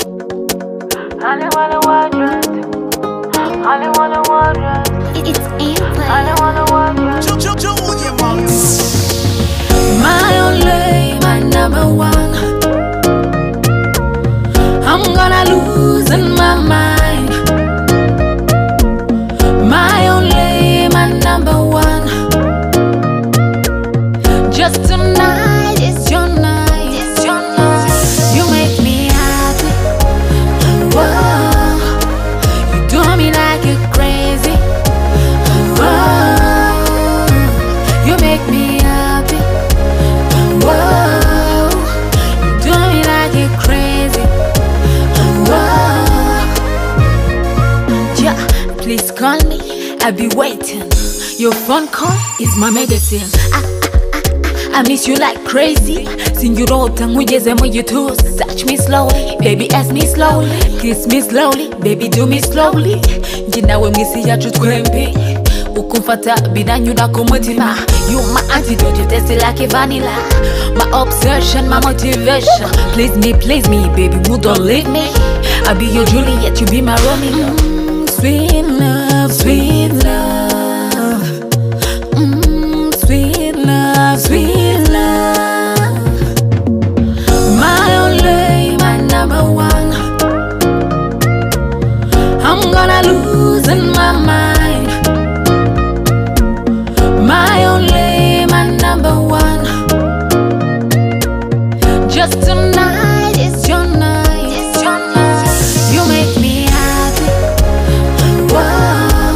Only wanna wondrous. Only wanna wondrous. It's airplay. Only wanna wondrous. My only, my number one. I'm gonna lose in my mind. My only, my number one. Just tonight, it's your night. It's your night. You make me happy. Whoa, you do me like you're crazy. Whoa, you make me happy. Whoa, you do me like you're crazy. Whoa, yeah, please call me. I'll be waiting. Your phone call is my medicine. I miss you like crazy. Sing you roll tongue when you toes. Touch me slowly, baby, ask me slowly. Kiss me slowly, baby, do me slowly. Jina we misi ya chutkwempi. Ukumfata bidanyuda kumutima. You my antidote, you taste it like a vanilla. My obsession, my motivation. Please me, baby, you don't leave me. I'll be your Juliet, you be my Romeo. Sweet love, sweet love. Sweet love, sweet love. My only, my number one. I'm gonna lose in my mind. My only, my number one. Just tonight, it's your night. It's your night. You make me happy. Whoa,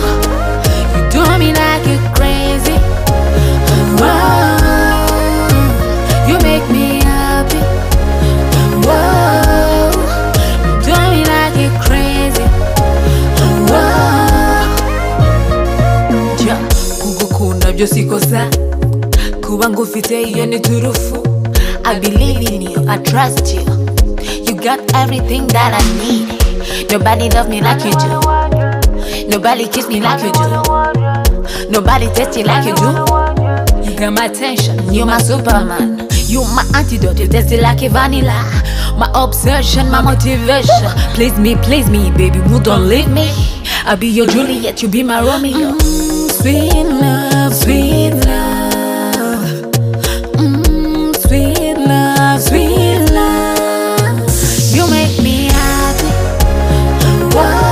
you do me like you're crazy. Whoa, you make me happy. Whoa, you do me like you're crazy. Whoa, ja kugukunda byo sikosa kuba ngufite iyo ni turufu. I believe in you, I trust you. You got everything that I need. Nobody love me like you do. Nobody kiss me like you do. Nobody taste it like you do. You got my attention, you're my Superman. You my antidote, you taste it like a vanilla. My obsession, my motivation. Please me, baby, you don't leave me. I'll be your Juliet, you be my Romeo. Sweet love, sweet love. Sweet love, sweet love. You make me happy. Whoa.